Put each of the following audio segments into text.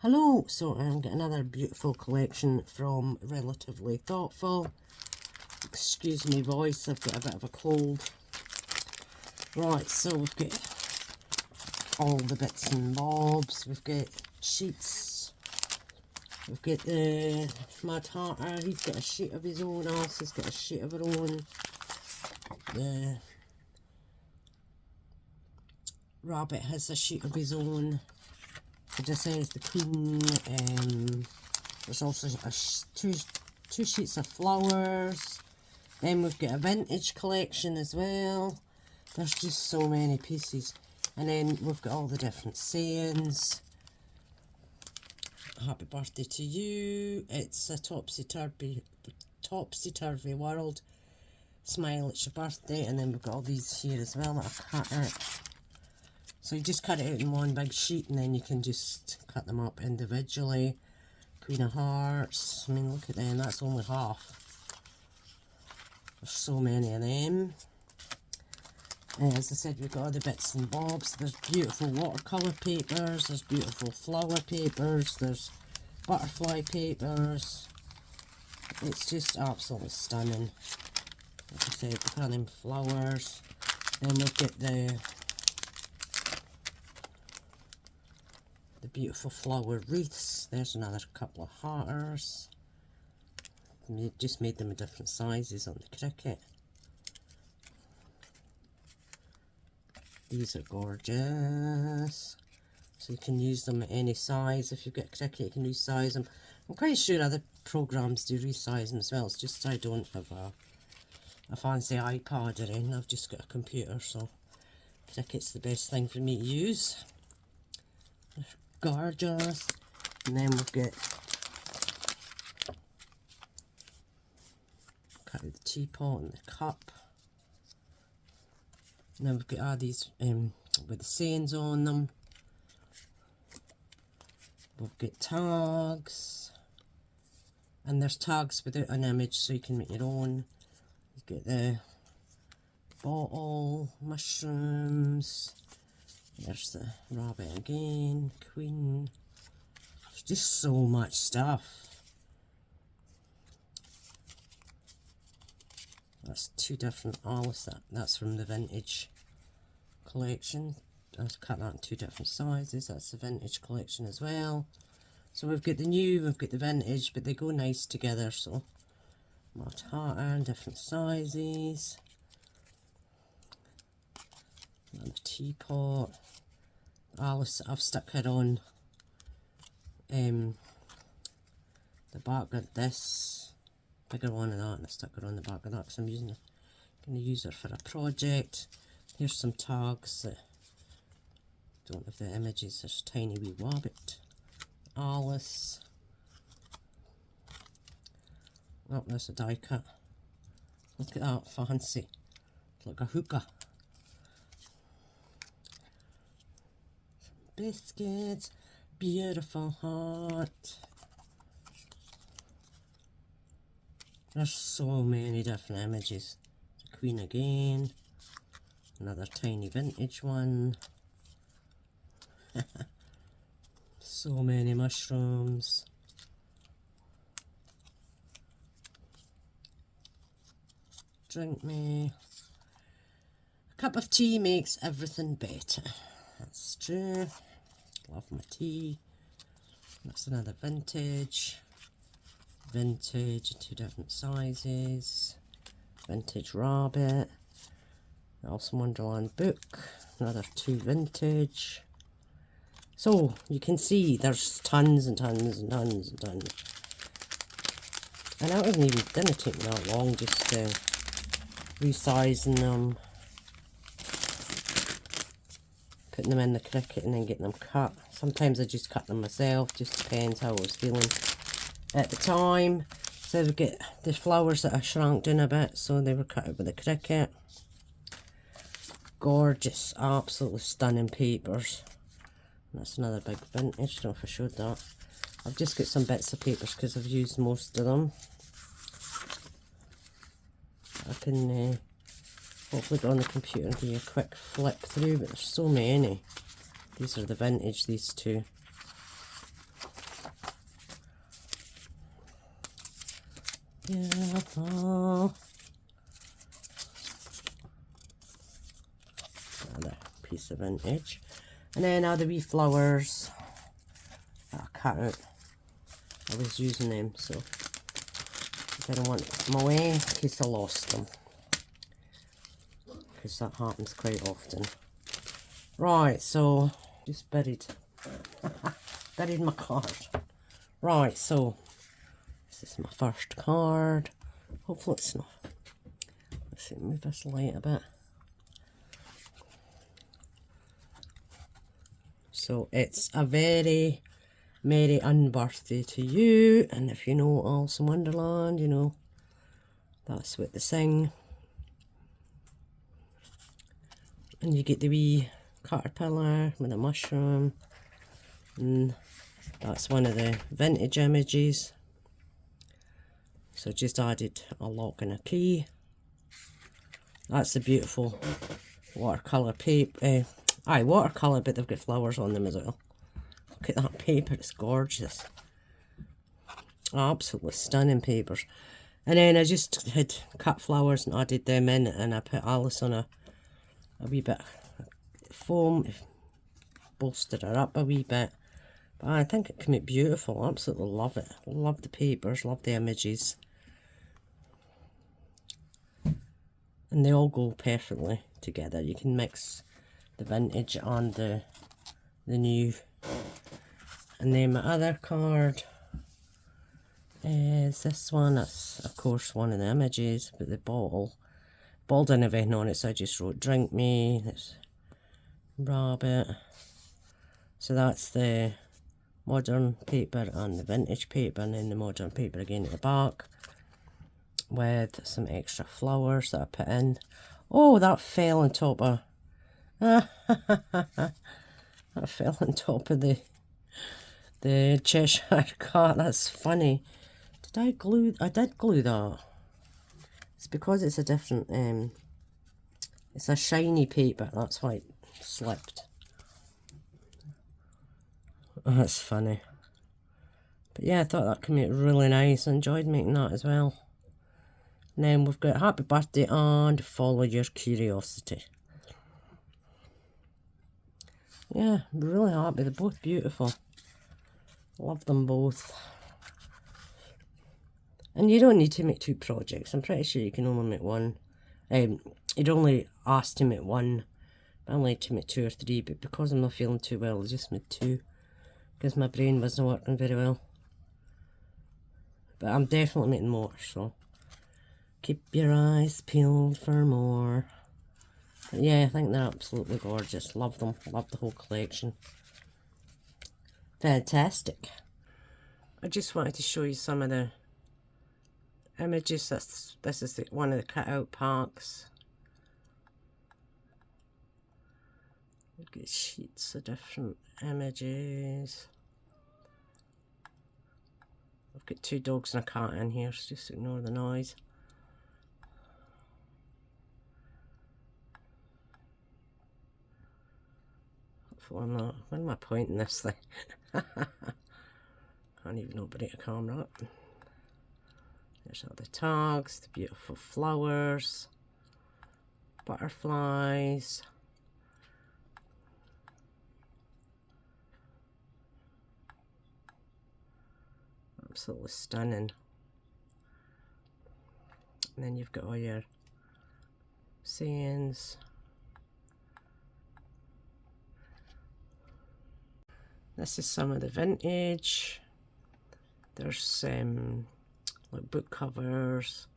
Hello, so I'm getting another beautiful collection from Relatively Thoughtful. Excuse me voice, I've got a bit of a cold. Right, so we've got all the bits and bobs, we've got sheets, we've got the Mad Hatter, he's got a sheet of his own, Alice has got a sheet of her own, the Rabbit has a sheet of his own. It just says the Queen. There's also two sheets of flowers. Then we've got a vintage collection as well. There's just so many pieces. And then we've got all the different sayings. Happy birthday to you. It's a topsy-turvy world. Smile, it's your birthday. And then we've got all these here as well that I've cut out. So you just cut it out in one big sheet and then you can just cut them up individually. Queen of Hearts, I mean look at them, that's only half. There's so many of them. As I said, we've got all the bits and bobs. There's beautiful watercolour papers, there's beautiful flower papers, there's butterfly papers. It's just absolutely stunning. Like I said, look at them flowers. Then we've got the beautiful flower wreaths. There's another couple of hearters. Just made them in different sizes on the cricket. These are gorgeous. So you can use them at any size. If you've got cricket, you can resize them. I'm quite sure other programs do resize them as well. It's just I don't have a fancy iPad or anything. I've just got a computer, so cricket's the best thing for me to use. Gorgeous. And then we've got cut out the teapot and the cup. And then we've got these with the sayings on them. We've got tags, and there's tags without an image, so you can make your own. You've got the bottle, mushrooms. There's the rabbit again, queen. There's just so much stuff. That's two different Alice. That's from the vintage collection. I've cut that in two different sizes. That's the vintage collection as well. So we've got the new, we've got the vintage, but they go nice together. So Mad Hatter in different sizes. And the teapot. Alice, I've stuck her on the back of this bigger one of that, and I stuck her on the back of that because I'm going to use her for a project. Here's some tags that don't have the images. There's tiny wee rabbit, Alice. Oh, there's a die cut. Look at that, fancy. It's like a hookah. Biscuits, beautiful heart. There's so many different images. The Queen again, another tiny vintage one. So many mushrooms. Drink me. A cup of tea makes everything better. That's true. Love my tea. That's another vintage. Vintage, two different sizes. Vintage rabbit. Also Wonderland book. Another two vintage. So you can see there's tons and tons and tons and tons. And that didn't take me that long, just resizing them. Putting them in the cricket and then getting them cut. Sometimes I just cut them myself, just depends how I was feeling at the time. So we get the flowers that I shrank down a bit, so they were cut out with the cricket. Gorgeous, absolutely stunning papers. And that's another big vintage, I don't know if I showed that. I've just got some bits of papers because I've used most of them. I can hopefully go on the computer and give you a quick flip through, but there's so many. These are the vintage, these two. beautiful. Another piece of vintage. And then all the wee flowers that I cut out. I was using them, so I don't want them away in case I lost them. Because that happens quite often. Right, so just buried my card. Right, so this is my first card. Hopefully it's not. Let's see, move this light a bit. So it's a very merry unbirthday to you, and if you know Alice in Wonderland, you know that's what they sing. And you get the wee caterpillar with a mushroom, and that's one of the vintage images. So just added a lock and a key. That's the beautiful watercolour paper. Watercolour, but they've got flowers on them as well. Look at that paper, it's gorgeous. Absolutely stunning papers. And then I just had cut flowers and added them in, and I put Alice on a wee bit of foam, bolstered her up a wee bit. But I think it came out beautiful. Absolutely love it. Love the papers, love the images. And they all go perfectly together. You can mix the vintage and the new. And then my other card is this one. That's of course one of the images, but the bottle didn't have anything on it, so I just wrote drink me. There's rabbit. So that's the modern paper and the vintage paper, and then the modern paper again at the back with some extra flowers that I put in. Oh, that fell on top of that fell on top of the Cheshire Cat. That's funny. I did glue that. It's because it's a different it's a shiny paper, that's why it slipped. Oh, that's funny. But yeah, I thought that came out really nice. I enjoyed making that as well. And then we've got happy birthday and follow your curiosity. Yeah, I'm really happy. They're both beautiful. Love them both. And you don't need to make 2 projects. I'm pretty sure you can only make one. You'd only ask to make one. I like to make 2 or 3, but because I'm not feeling too well, I just made 2. Because my brain wasn't working very well. But I'm definitely making more, so keep your eyes peeled for more. But yeah, I think they're absolutely gorgeous. Love them. Love the whole collection. Fantastic. I just wanted to show you some of the images. This is one of the cut-out packs. We've got sheets of different images. I've got 2 dogs and a cat in here, so just ignore the noise. Hopefully I'm not. When am I pointing this thing? Can't even operate a camera. There's all the tags, the beautiful flowers, butterflies. Absolutely stunning. And then you've got all your sayings. This is some of the vintage. There's like book covers.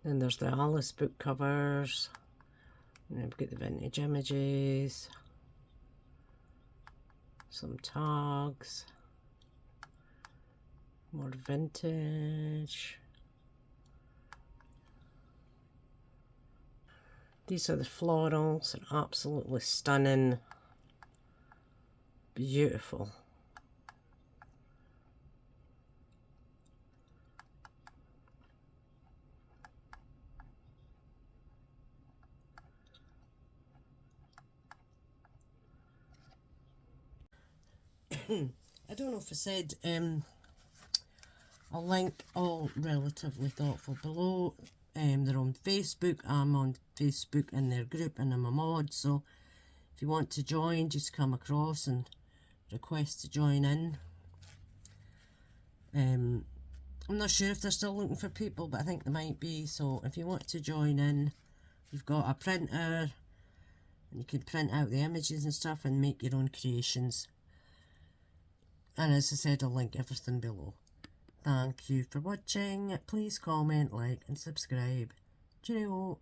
Then there's the Alice book covers. And then we've got the vintage images. Some tags. More vintage. These are the florals. They're absolutely stunning. Beautiful. I don't know if I said I'll link all Relatively Thoughtful below. They're on Facebook. I'm on Facebook in their group and I'm a mod, so if you want to join, just come across and request to join in. I'm not sure if they're still looking for people, but I think they might be, so if you want to join in, you've got a printer and you can print out the images and stuff and make your own creations. And as I said, I'll link everything below. Thank you for watching. Please comment, like and subscribe. Cheerio.